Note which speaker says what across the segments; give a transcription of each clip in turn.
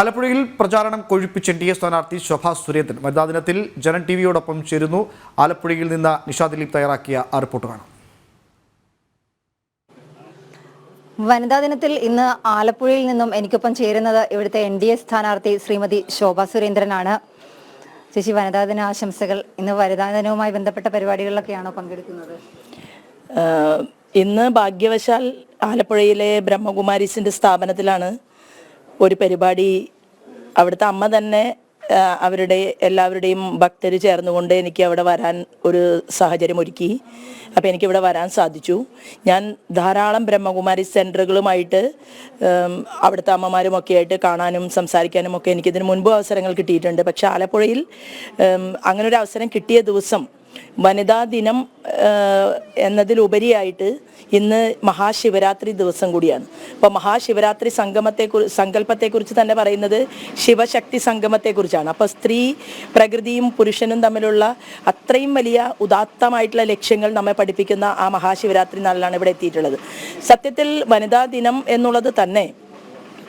Speaker 1: ആലപ്പുഴയിൽ പ്രചാരണം കൊഴുപ്പിച്ച എൻ.ഡി.എ സ്ഥാനാർത്ഥി ശോഭാ സുരേന്ദ്രൻ വനിതാ ദിനത്തിൽ ജനൻ ടിവിയോടൊപ്പം ചേരുന്നു. ആലപ്പുഴയിൽ നിന്ന് നിഷാ ദിലീപ് തയ്യാറാക്കിയ ആ റിപ്പോർട്ട് കാണാം.
Speaker 2: വനിതാ ദിനത്തിൽ ഇന്ന് ആലപ്പുഴയിൽ നിന്നും എനിക്കൊപ്പം ചേരുന്നത് ഇവിടുത്തെ എൻ.ഡി.എ സ്ഥാനാർത്ഥി ശ്രീമതി ശോഭാ സുരേന്ദ്രനാണ്. ചേച്ചി, വനിതാ ദിന ആശംസകൾ. ഇന്ന് വനിതാ ദിനവുമായി ബന്ധപ്പെട്ട പരിപാടികളിലൊക്കെയാണോ പങ്കെടുക്കുന്നത്?
Speaker 3: ഇന്ന് ഭാഗ്യവശാൽ ആലപ്പുഴയിലെ ബ്രഹ്മകുമാരീസിന്റെ സ്ഥാപനത്തിലാണ് ഒരു പരിപാടി. അവിടുത്തെ അമ്മ തന്നെ അവരുടെ എല്ലാവരുടെയും ഭക്തർ ചേർന്നുകൊണ്ട് എനിക്ക് അവിടെ വരാൻ ഒരു സാഹചര്യം ഒരുക്കി. അപ്പോൾ എനിക്കിവിടെ വരാൻ സാധിച്ചു. ഞാൻ ധാരാളം ബ്രഹ്മകുമാരി സെൻറ്ററുകളുമായിട്ട് അവിടുത്തെ അമ്മമാരുമൊക്കെ ആയിട്ട് കാണാനും സംസാരിക്കാനും ഒക്കെ എനിക്കിതിന് മുൻപ് അവസരങ്ങൾ കിട്ടിയിട്ടുണ്ട്. പക്ഷെ ആലപ്പുഴയിൽ അങ്ങനൊരു അവസരം കിട്ടിയ ദിവസം വനിതാ ദിനം എന്നതിലുപരിയായിട്ട് ഇന്ന് മഹാശിവരാത്രി ദിവസം കൂടിയാണ്. അപ്പോൾ മഹാശിവരാത്രി സങ്കല്പത്തെക്കുറിച്ച് തന്നെ പറയുന്നത് ശിവശക്തി സംഗമത്തെക്കുറിച്ചാണ്. അപ്പോൾ സ്ത്രീ, പ്രകൃതിയും പുരുഷനും തമ്മിലുള്ള അത്രയും വലിയ ഉദാത്തമായിട്ടുള്ള ലക്ഷ്യങ്ങൾ നമ്മെ പഠിപ്പിക്കുന്ന ആ മഹാശിവരാത്രി നാളിലാണ് ഇവിടെ എത്തിയിട്ടുള്ളത്. സത്യത്തിൽ വനിതാ ദിനം എന്നുള്ളത് തന്നെ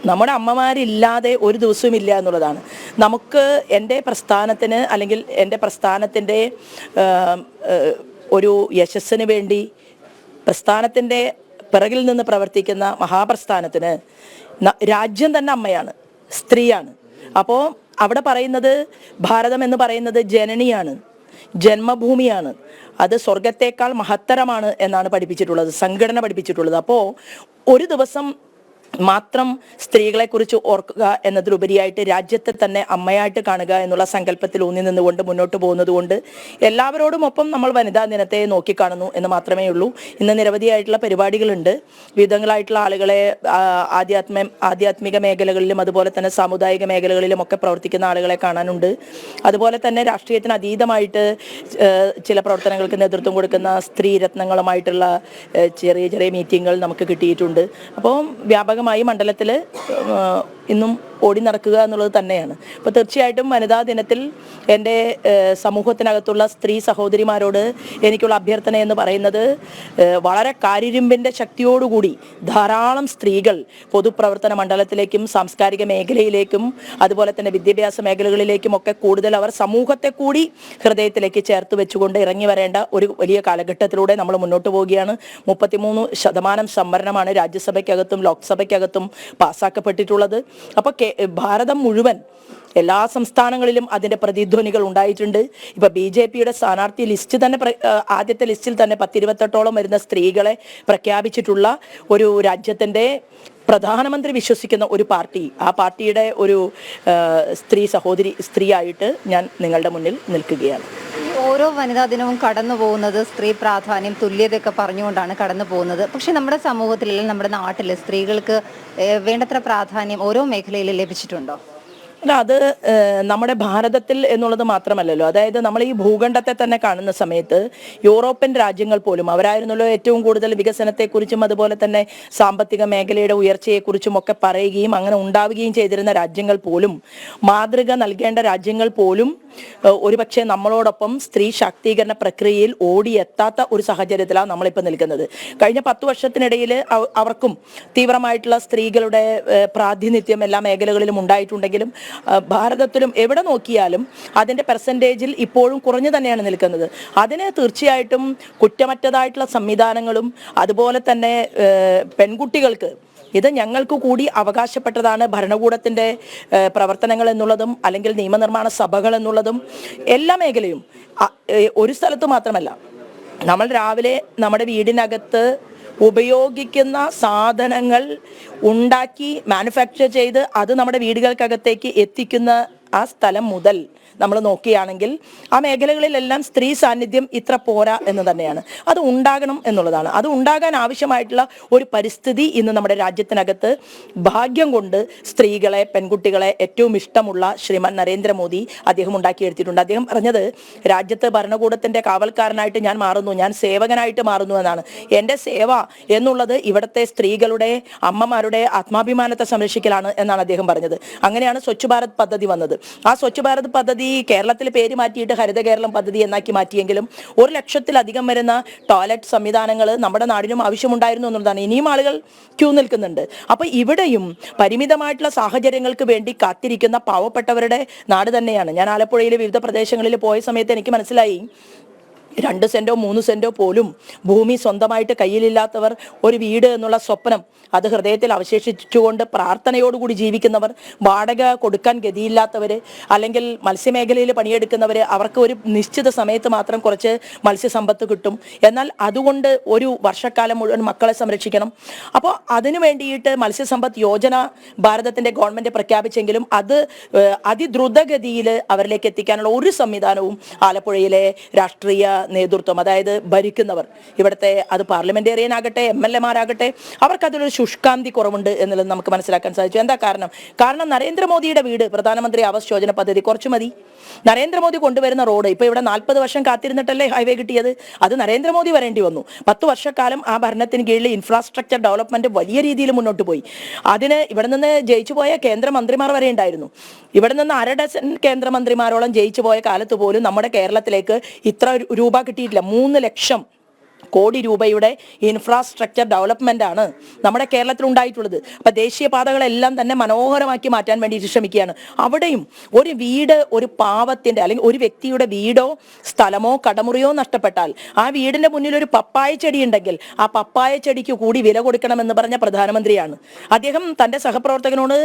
Speaker 3: നമ്മുടെ അമ്മമാരില്ലാതെ ഒരു ദിവസവും ഇല്ല എന്നുള്ളതാണ്. നമുക്ക് എൻ്റെ പ്രസ്ഥാനത്തിന് അല്ലെങ്കിൽ എൻ്റെ പ്രസ്ഥാനത്തിൻ്റെ ഒരു യശസ്സിന് വേണ്ടി പ്രസ്ഥാനത്തിൻ്റെ പിറകിൽ നിന്ന് പ്രവർത്തിക്കുന്ന മഹാപ്രസ്ഥാനത്തിന് രാജ്യം തന്നെ അമ്മയാണ്, സ്ത്രീയാണ്. അപ്പോൾ അവിടെ പറയുന്നത് ഭാരതം എന്ന് പറയുന്നത് ജനനിയാണ്, ജന്മഭൂമിയാണ്. അത് സ്വർഗത്തേക്കാൾ മഹത്തരമാണ് എന്നാണ് പഠിപ്പിച്ചിട്ടുള്ളത്, സംഘടന പഠിപ്പിച്ചിട്ടുള്ളത്. അപ്പോൾ ഒരു ദിവസം മാത്രം സ്ത്രീകളെക്കുറിച്ച് ഓർക്കുക എന്നതിലുപരിയായിട്ട് രാജ്യത്തെ തന്നെ അമ്മയായിട്ട് കാണുക എന്നുള്ള സങ്കല്പത്തിൽ ഊന്നി നിന്നുകൊണ്ട് മുന്നോട്ട് പോകുന്നത് കൊണ്ട് എല്ലാവരോടും ഒപ്പം നമ്മൾ വനിതാ ദിനത്തെ നോക്കിക്കാണുന്നു എന്ന് മാത്രമേ ഉള്ളൂ. ഇന്ന് നിരവധിയായിട്ടുള്ള പരിപാടികളുണ്ട്. വിവിധങ്ങളായിട്ടുള്ള ആളുകളെ ആധ്യാത്മിക മേഖലകളിലും അതുപോലെ തന്നെ സാമുദായിക മേഖലകളിലും ഒക്കെ പ്രവർത്തിക്കുന്ന ആളുകളെ കാണാനുണ്ട്. അതുപോലെ തന്നെ രാഷ്ട്രീയത്തിന് അതീതമായിട്ട് ചില പ്രവർത്തനങ്ങൾക്ക് നേതൃത്വം കൊടുക്കുന്ന സ്ത്രീ രത്നങ്ങളുമായിട്ടുള്ള ചെറിയ ചെറിയ മീറ്റിങ്ങുകൾ നമുക്ക് കിട്ടിയിട്ടുണ്ട്. അപ്പോൾ വ്യാപക മണ്ഡലത്തിൽ ഇന്നും ഓടി നടക്കുക എന്നുള്ളത് തന്നെയാണ്. അപ്പോൾ തീർച്ചയായിട്ടും വനിതാ ദിനത്തിൽ എൻ്റെ സമൂഹത്തിനകത്തുള്ള സ്ത്രീ സഹോദരിമാരോട് എനിക്കുള്ള അഭ്യർത്ഥന എന്ന് പറയുന്നത് വളരെ കാരിരുമ്പിൻ്റെ ശക്തിയോടുകൂടി ധാരാളം സ്ത്രീകൾ പൊതുപ്രവർത്തന മണ്ഡലത്തിലേക്കും സാംസ്കാരിക മേഖലയിലേക്കും അതുപോലെ തന്നെ വിദ്യാഭ്യാസ മേഖലകളിലേക്കും ഒക്കെ കൂടുതൽ അവർ സമൂഹത്തെ കൂടി ഹൃദയത്തിലേക്ക് ചേർത്ത് വെച്ചുകൊണ്ട് ഇറങ്ങി വരേണ്ട ഒരു വലിയ കാലഘട്ടത്തിലൂടെ നമ്മൾ മുന്നോട്ട് പോവുകയാണ്. 33% സംവരണമാണ് രാജ്യസഭയ്ക്കകത്തും ലോക്സഭയ്ക്കകത്തും പാസ്സാക്കപ്പെട്ടിട്ടുള്ളത്. അപ്പോൾ ഭാരതം മുഴുവൻ എല്ലാ സംസ്ഥാനങ്ങളിലും അതിൻ്റെ പ്രതിധ്വനികൾ ഉണ്ടായിട്ടുണ്ട്. ഇപ്പം BJPയുടെ സ്ഥാനാർത്ഥി ലിസ്റ്റ് തന്നെ ആദ്യത്തെ ലിസ്റ്റിൽ തന്നെ 10-28ഓളം വരുന്ന സ്ത്രീകളെ പ്രഖ്യാപിച്ചിട്ടുള്ള ഒരു രാജ്യത്തിൻ്റെ പ്രധാനമന്ത്രി വിശ്വസിക്കുന്ന ഒരു പാർട്ടി, ആ പാർട്ടിയുടെ ഒരു സ്ത്രീയായിട്ട് ഞാൻ നിങ്ങളുടെ മുന്നിൽ നിൽക്കുകയാണ്.
Speaker 2: ഓരോ വനിതാ ദിനവും കടന്നു പോകുന്നത് സ്ത്രീ പ്രാധാന്യം, തുല്യതയൊക്കെ പറഞ്ഞുകൊണ്ടാണ് കടന്നു പോകുന്നത്. പക്ഷെ നമ്മുടെ സമൂഹത്തിൽ, നമ്മുടെ നാട്ടിൽ സ്ത്രീകൾക്ക് വേണ്ടത്ര പ്രാധാന്യം ഓരോ മേഖലയിൽ ലഭിച്ചിട്ടുണ്ടോ?
Speaker 3: അല്ല, അത് നമ്മുടെ ഭാരതത്തിൽ എന്നുള്ളത് മാത്രമല്ലല്ലോ. അതായത് നമ്മൾ ഈ ഭൂഖണ്ഡത്തെ തന്നെ കാണുന്ന സമയത്ത് യൂറോപ്യൻ രാജ്യങ്ങൾ പോലും അവരായിരുന്നല്ലോ ഏറ്റവും കൂടുതൽ വികസനത്തെക്കുറിച്ചും അതുപോലെ തന്നെ സാമ്പത്തിക മേഖലയുടെ ഉയർച്ചയെക്കുറിച്ചും ഒക്കെ പറയുകയും അങ്ങനെ ഉണ്ടാവുകയും ചെയ്തിരുന്ന രാജ്യങ്ങൾ പോലും, മാതൃക നൽകേണ്ട രാജ്യങ്ങൾ പോലും ഒരുപക്ഷെ നമ്മളോടൊപ്പം സ്ത്രീ ശാക്തീകരണ പ്രക്രിയയിൽ ഓടിയെത്താത്ത ഒരു സാഹചര്യത്തിലാണ് നമ്മളിപ്പോൾ നിൽക്കുന്നത്. കഴിഞ്ഞ 10 വർഷത്തിനിടയിൽ അവർക്കും തീവ്രമായിട്ടുള്ള സ്ത്രീകളുടെ പ്രാതിനിധ്യം എല്ലാ മേഖലകളിലും ഉണ്ടായിട്ടുണ്ടെങ്കിലും ഭാരതത്തിലും എവിടെ നോക്കിയാലും അതിൻ്റെ പെർസെൻറ്റേജിൽ ഇപ്പോഴും കുറഞ്ഞു തന്നെയാണ് നിൽക്കുന്നത്. അതിന് തീർച്ചയായിട്ടും കുറ്റമറ്റതായിട്ടുള്ള സംവിധാനങ്ങളും അതുപോലെ തന്നെ പെൺകുട്ടികൾക്ക് ഇത് ഞങ്ങൾക്ക് കൂടി അവകാശപ്പെട്ടതാണ് ഭരണകൂടത്തിൻ്റെ പ്രവർത്തനങ്ങൾ എന്നുള്ളതും അല്ലെങ്കിൽ നിയമനിർമ്മാണ സഭകൾ എന്നുള്ളതും എല്ലാ മേഖലയും ഒരു സ്ഥലത്ത് മാത്രമല്ല. നമ്മൾ രാവിലെ നമ്മുടെ വീടിനകത്ത് ഉപയോഗിക്കുന്ന സാധനങ്ങൾ ഉണ്ടാക്കി മാനുഫാക്ചർ ചെയ്ത് അത് നമ്മുടെ വീടുകൾക്കകത്തേക്ക് എത്തിക്കുന്ന ആ സ്ഥലം മുതൽ നമ്മൾ നോക്കുകയാണെങ്കിൽ ആ മേഖലകളിലെല്ലാം സ്ത്രീ സാന്നിധ്യം ഇത്ര പോരാ എന്ന് തന്നെയാണ്. അത് ഉണ്ടാകണം എന്നുള്ളതാണ്. അത് ഉണ്ടാകാൻ ആവശ്യമായിട്ടുള്ള ഒരു പരിസ്ഥിതി ഇന്ന് നമ്മുടെ രാജ്യത്തിനകത്ത് ഭാഗ്യം കൊണ്ട് സ്ത്രീകളെ, പെൺകുട്ടികളെ ഏറ്റവും ഇഷ്ടമുള്ള ശ്രീമാൻ നരേന്ദ്രമോദി അദ്ദേഹം ഉണ്ടാക്കിയെടുത്തിട്ടുണ്ട്. അദ്ദേഹം പറഞ്ഞത് രാജ്യത്ത് ഭരണകൂടത്തിൻ്റെ കാവൽക്കാരനായിട്ട് ഞാൻ മാറുന്നു, ഞാൻ സേവകനായിട്ട് മാറുന്നു എന്നാണ്. എൻ്റെ സേവ എന്നുള്ളത് ഇവിടുത്തെ സ്ത്രീകളുടെ, അമ്മമാരുടെ അവരുടെ ആത്മാഭിമാനത്തെ സംരക്ഷിക്കലാണ് എന്നാണ് അദ്ദേഹം പറഞ്ഞത്. അങ്ങനെയാണ് സ്വച്ഛ് ഭാരത് പദ്ധതി വന്നത്. ആ സ്വച്ഛ് ഭാരത് പദ്ധതി കേരളത്തിൽ പേര് മാറ്റിയിട്ട് ഹരിത കേരളം പദ്ധതി എന്നാക്കി മാറ്റിയെങ്കിലും 1,00,000-ലധികം വരുന്ന ടോയ്ലറ്റ് സംവിധാനങ്ങൾ നമ്മുടെ നാടിനും ആവശ്യമുണ്ടായിരുന്നു എന്നുള്ളതാണ്. ഇനിയും ആളുകൾ ക്യൂ നിൽക്കുന്നുണ്ട്. അപ്പൊ ഇവിടെയും പരിമിതമായിട്ടുള്ള സാഹചര്യങ്ങൾക്ക് വേണ്ടി കാത്തിരിക്കുന്ന പാവപ്പെട്ടവരുടെ നാട് തന്നെയാണ്. ഞാൻ ആലപ്പുഴയിലെ വിവിധ പ്രദേശങ്ങളിൽ പോയ സമയത്ത് എനിക്ക് മനസ്സിലായി, 2 സെന്റോ 3 സെന്റോ പോലും ഭൂമി സ്വന്തമായിട്ട് കയ്യിലില്ലാത്തവർ, ഒരു വീട് എന്നുള്ള സ്വപ്നം അത് ഹൃദയത്തിൽ അവശേഷിച്ചുകൊണ്ട് പ്രാർത്ഥനയോടുകൂടി ജീവിക്കുന്നവർ, വാടക കൊടുക്കാൻ ഗതിയില്ലാത്തവർ, അല്ലെങ്കിൽ മത്സ്യമേഖലയിൽ പണിയെടുക്കുന്നവർ, അവർക്ക് ഒരു നിശ്ചിത സമയത്ത് മാത്രം കുറച്ച് മത്സ്യസമ്പത്ത് കിട്ടും, എന്നാൽ അതുകൊണ്ട് ഒരു വർഷക്കാലം മുഴുവൻ മക്കളെ സംരക്ഷിക്കണം. അപ്പോൾ അതിനു വേണ്ടിയിട്ട് മത്സ്യസമ്പത്ത് യോജന ഭാരതത്തിന്റെ ഗവൺമെന്റ് പ്രഖ്യാപിച്ചെങ്കിലും അത് അതിദ്രുതഗതിയിൽ അവരിലേക്ക് എത്തിക്കാനുള്ള ഒരു സംവിധാനവും ആലപ്പുഴയിലെ രാഷ്ട്രീയ നേതൃത്വം, അതായത് ഭരിക്കുന്നവർ, ഇവിടുത്തെ അത് പാർലമെന്റേറിയൻ ആകട്ടെ MLA മാരാകട്ടെ, അവർക്ക് അതിലൊരു ശുഷ്കാന്തി കുറവുണ്ട് എന്നുള്ളത് നമുക്ക് മനസ്സിലാക്കാൻ സാധിച്ചു. എന്താ കാരണം നരേന്ദ്രമോദിയുടെ വീട് പ്രധാനമന്ത്രി ആവാസ് യോജന പദ്ധതി കുറച്ചു മതി. നരേന്ദ്രമോദി കൊണ്ടുവരുന്ന റോഡ്, ഇപ്പൊ ഇവിടെ 40 വർഷം കാത്തിരുന്നിട്ടല്ലേ ഹൈവേ കിട്ടിയത്, അത് നരേന്ദ്രമോദി വരേണ്ടി വന്നു. 10 വർഷക്കാലം ആ ഭരണത്തിന് കീഴിൽ ഇൻഫ്രാസ്ട്രക്ചർ ഡെവലപ്മെന്റ് വലിയ രീതിയിൽ മുന്നോട്ട് പോയി. അതിന് ഇവിടെ നിന്ന് ജയിച്ചു പോയ കേന്ദ്രമന്ത്രിമാർ വരെ ഉണ്ടായിരുന്നു. ഇവിടെ നിന്ന് 1/2 ഡസൻ കേന്ദ്രമന്ത്രിമാരോളം ജയിച്ചു പോയ കാലത്ത് പോലും നമ്മുടെ കേരളത്തിലേക്ക് ഇത്ര രൂപ കിട്ടിയിട്ടില്ല. 3 ലക്ഷം കോടി രൂപയുടെ ഇൻഫ്രാസ്ട്രക്ചർ ഡെവലപ്മെന്റ് ആണ് നമ്മുടെ കേരളത്തിൽ ഉണ്ടായിട്ടുള്ളത്. അപ്പൊ ദേശീയപാതകളെല്ലാം തന്നെ മനോഹരമാക്കി മാറ്റാൻ വേണ്ടി ശ്രമിക്കുകയാണ്. അവിടെയും ഒരു വീട്, ഒരു പാവത്തിന്റെ അല്ലെങ്കിൽ ഒരു വ്യക്തിയുടെ വീടോ സ്ഥലമോ കടമുറിയോ നഷ്ടപ്പെട്ടാൽ ആ വീടിന്റെ മുന്നിൽ ഒരു പപ്പായ ചെടി ഉണ്ടെങ്കിൽ ആ പപ്പായ ചെടിക്ക് കൂടി വില കൊടുക്കണമെന്ന് പറഞ്ഞ പ്രധാനമന്ത്രിയാണ് അദ്ദേഹം. തന്റെ സഹപ്രവർത്തകനോട്,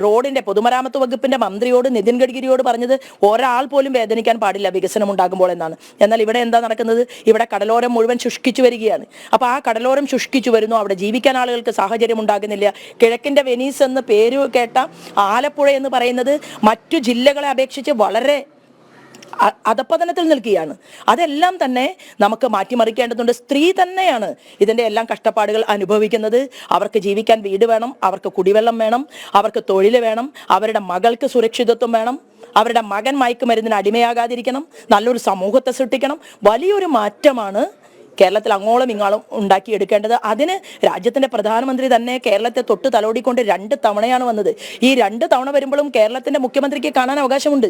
Speaker 3: റോഡിന്റെ പൊതുമരാമത്ത് വകുപ്പിന്റെ മന്ത്രിയോട്, നിതിൻ ഗഡ്കരിയോട് പറഞ്ഞത് ഒരാൾ പോലും വേദനിക്കാൻ പാടില്ല വികസനം ഉണ്ടാകുമ്പോൾ എന്നാണ്. എന്നാൽ ഇവിടെ എന്താ നടക്കുന്നത്? ഇവിടെ കടലോരം മുഴുവൻ ശുഷ്കിച്ചു വരികയാണ്. അപ്പൊ ആ കടലോരം ശുഷ്കിച്ചു വരുന്നു, അവിടെ ജീവിക്കാൻ ആളുകൾക്ക് സാഹചര്യം ഉണ്ടാകുന്നില്ല. കിഴക്കിന്റെ വെനീസ് എന്ന് പേര് കേട്ട ആലപ്പുഴ എന്ന് പറയുന്നത് മറ്റു ജില്ലകളെ അപേക്ഷിച്ച് വളരെ അധപ്പതനത്തിൽ നിൽക്കുകയാണ്. അതെല്ലാം തന്നെ നമുക്ക് മാറ്റിമറിക്കേണ്ടതുണ്ട്. സ്ത്രീ തന്നെയാണ് ഇതിന്റെ എല്ലാം കഷ്ടപ്പാടുകൾ അനുഭവിക്കുന്നത്. അവർക്ക് ജീവിക്കാൻ വീട് വേണം, അവർക്ക് കുടിവെള്ളം വേണം, അവർക്ക് തൊഴിൽ വേണം, അവരുടെ മകൾക്ക് സുരക്ഷിതത്വം വേണം, അവരുടെ മകൻ മയക്കുമരുന്നിന് അടിമയാകാതിരിക്കണം, നല്ലൊരു സമൂഹത്തെ സൃഷ്ടിക്കണം. വലിയൊരു മാറ്റമാണ് കേരളത്തിൽ അങ്ങോളം ഇങ്ങോളം ഉണ്ടാക്കിയെടുക്കേണ്ടത്. അതിന് രാജ്യത്തിന്റെ പ്രധാനമന്ത്രി തന്നെ കേരളത്തെ തൊട്ട് തലോടിക്കൊണ്ട് 2 തവണയാണ് വന്നത്. ഈ 2 തവണ വരുമ്പോഴും കേരളത്തിന്റെ മുഖ്യമന്ത്രിക്ക് കാണാൻ അവകാശമുണ്ട്.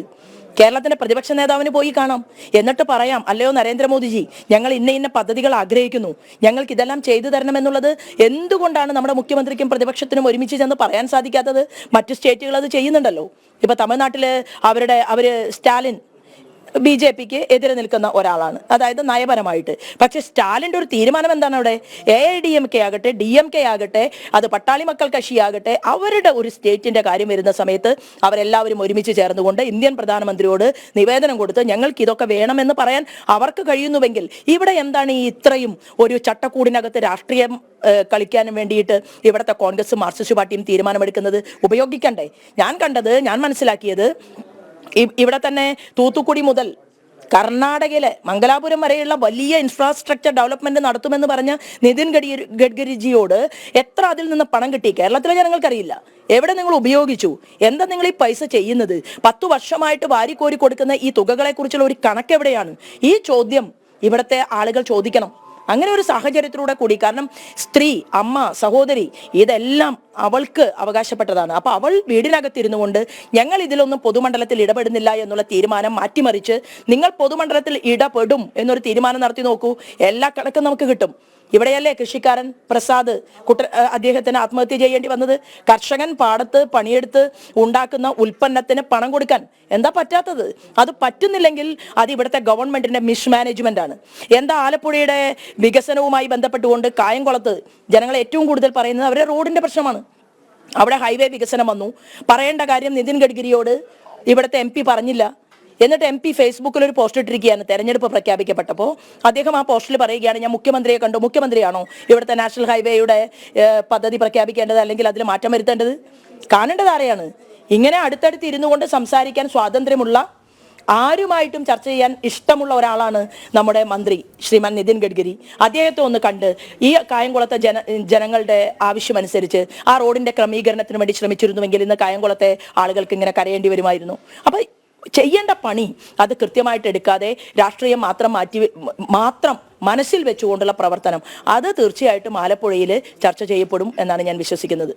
Speaker 3: കേരളത്തിന്റെ പ്രതിപക്ഷ നേതാവിന് പോയി കാണാം. എന്നിട്ട് പറയാം, അല്ലയോ നരേന്ദ്രമോദിജി, ഞങ്ങൾ ഇന്ന പദ്ധതികൾ ആഗ്രഹിക്കുന്നു, ഞങ്ങൾക്ക് ഇതെല്ലാം ചെയ്തു തരണമെന്നുള്ളത് എന്തുകൊണ്ടാണ് നമ്മുടെ മുഖ്യമന്ത്രിക്കും പ്രതിപക്ഷത്തിനും ഒരുമിച്ച് ചെന്ന് പറയാൻ സാധിക്കാത്തത്? മറ്റു സ്റ്റേറ്റുകൾ അത് ചെയ്യുന്നുണ്ടല്ലോ. ഇപ്പൊ തമിഴ്നാട്ടില് അവര് സ്റ്റാലിൻ BJPക്ക് എതിരെ നിൽക്കുന്ന ഒരാളാണ്, അതായത് നയപരമായിട്ട്. പക്ഷെ സ്റ്റാലിന്റെ ഒരു തീരുമാനം എന്താണ്? അവിടെ AIDMK ആകട്ടെ, DMK ആകട്ടെ, അത് പട്ടാളി മക്കൾ കക്ഷിയാകട്ടെ, അവരുടെ ഒരു സ്റ്റേറ്റിന്റെ കാര്യം വരുന്ന സമയത്ത് അവരെല്ലാവരും ഒരുമിച്ച് ചേർന്നുകൊണ്ട് ഇന്ത്യൻ പ്രധാനമന്ത്രിയോട് നിവേദനം കൊടുത്ത് ഞങ്ങൾക്ക് ഇതൊക്കെ വേണമെന്ന് പറയാൻ അവർക്ക് കഴിയുന്നുവെങ്കിൽ ഇവിടെ എന്താണ് ഈ ഇത്രയും ഒരു ചട്ടക്കൂടിനകത്ത് രാഷ്ട്രീയം കളിക്കാനും വേണ്ടിയിട്ട് ഇവിടുത്തെ കോൺഗ്രസും മാർക്സിസ്റ്റ് പാർട്ടിയും തീരുമാനമെടുക്കുന്നത്? ഉപയോഗിക്കണ്ടേ? ഞാൻ മനസ്സിലാക്കിയത്, ഇവിടെ തന്നെ തൂത്തുക്കുടി മുതൽ കർണാടകയിലെ മംഗലാപുരം വരെയുള്ള വലിയ ഇൻഫ്രാസ്ട്രക്ചർ ഡെവലപ്മെന്റ് നടത്തുമെന്ന് പറഞ്ഞ നിതിൻ ഗഡ്കരിജിയോട് എത്ര അതിൽ നിന്ന് പണം കിട്ടി കേരളത്തിലെ ജനങ്ങൾക്കറിയില്ല. എവിടെ നിങ്ങൾ ഉപയോഗിച്ചു? എന്താ നിങ്ങൾ ഈ പൈസ ചെയ്യുന്നത്? 10 വർഷമായിട്ട് വാരിക്കോരി കൊടുക്കുന്ന ഈ തുകകളെ കുറിച്ചുള്ള ഒരു കണക്ക് എവിടെയാണ്? ഈ ചോദ്യം ഇവിടുത്തെ ആളുകൾ ചോദിക്കണം. അങ്ങനെ ഒരു സാഹചര്യത്തിലൂടെ കൂടി, കാരണം സ്ത്രീ, അമ്മ, സഹോദരി, ഇതെല്ലാം അവൾക്ക് അവകാശപ്പെട്ടതാണ്. അപ്പൊ അവൾ വീടിനകത്തിരുന്നു കൊണ്ട് ഞങ്ങൾ ഇതിലൊന്നും പൊതുമണ്ഡലത്തിൽ ഇടപെടുന്നില്ല എന്നുള്ള തീരുമാനം മാറ്റിമറിച്ച് നിങ്ങൾ പൊതുമണ്ഡലത്തിൽ ഇടപെടും എന്നൊരു തീരുമാനം നടത്തി നോക്കൂ, എല്ലാ കണക്കും നമുക്ക് കിട്ടും. ഇവിടെയല്ലേ കൃഷിക്കാരൻ പ്രസാദ് അദ്ദേഹത്തിന് ആത്മഹത്യ ചെയ്യേണ്ടി വന്നത്? കർഷകൻ പാടത്ത് പണിയെടുത്ത് ഉണ്ടാക്കുന്ന ഉൽപ്പന്നത്തിന് പണം കൊടുക്കാൻ എന്താ പറ്റാത്തത്? അത് പറ്റുന്നില്ലെങ്കിൽ അത് ഇവിടുത്തെ ഗവൺമെന്റിന്റെ മിസ്മാനേജ്മെന്റ് ആണ്. എന്താ ആലപ്പുഴയുടെ വികസനവുമായി ബന്ധപ്പെട്ടുകൊണ്ട് കായംകുളത്ത് ജനങ്ങൾ ഏറ്റവും കൂടുതൽ പറയുന്നത് അവരുടെ റോഡിന്റെ പ്രശ്നമാണ്. അവിടെ ഹൈവേ വികസനം വന്നു, പറയേണ്ട കാര്യം നിതിൻ ഗഡ്കരിയോട് ഇവിടുത്തെ MP പറഞ്ഞില്ല. എന്നിട്ട് MP ഫേസ്ബുക്കിൽ ഒരു പോസ്റ്റ് ഇട്ടിരിക്കുകയാണ്. തെരഞ്ഞെടുപ്പ് പ്രഖ്യാപിക്കപ്പെട്ടപ്പോൾ അദ്ദേഹം ആ പോസ്റ്റിൽ പറയുകയാണ്, ഞാൻ മുഖ്യമന്ത്രിയെ കണ്ടു. മുഖ്യമന്ത്രിയാണോ ഇവിടുത്തെ നാഷണൽ ഹൈവേയുടെ പദ്ധതി പ്രഖ്യാപിക്കേണ്ടത് അല്ലെങ്കിൽ അതിൽ മാറ്റം വരുത്തേണ്ടത്? കാണേണ്ടത് ആരെയാണ്? ഇങ്ങനെ അടുത്തടുത്ത് ഇരുന്നു കൊണ്ട് സംസാരിക്കാൻ സ്വാതന്ത്ര്യമുള്ള, ആരുമായിട്ടും ചർച്ച ചെയ്യാൻ ഇഷ്ടമുള്ള ഒരാളാണ് നമ്മുടെ മന്ത്രി ശ്രീമാൻ നിതിൻ ഗഡ്കരി. അദ്ദേഹത്തെ ഒന്ന് കണ്ട് ഈ കായംകുളത്തെ ജനങ്ങളുടെ ആവശ്യമനുസരിച്ച് ആ റോഡിന്റെ ക്രമീകരണത്തിന് വേണ്ടി ശ്രമിച്ചിരുന്നുവെങ്കിൽ ഇന്ന് കായംകുളത്തെ ആളുകൾക്ക് ഇങ്ങനെ കരയേണ്ടി വരുമായിരുന്നു. അപ്പൊ ചെയ്യേണ്ട പണി അത് കൃത്യമായിട്ട് എടുക്കാതെ രാഷ്ട്രീയം മാത്രം മനസ്സിൽ വെച്ചുകൊണ്ടുള്ള പ്രവർത്തനം അത് തീർച്ചയായിട്ടും ആലപ്പുഴയിൽ ചർച്ച ചെയ്യപ്പെടും എന്നാണ് ഞാൻ വിശ്വസിക്കുന്നത്.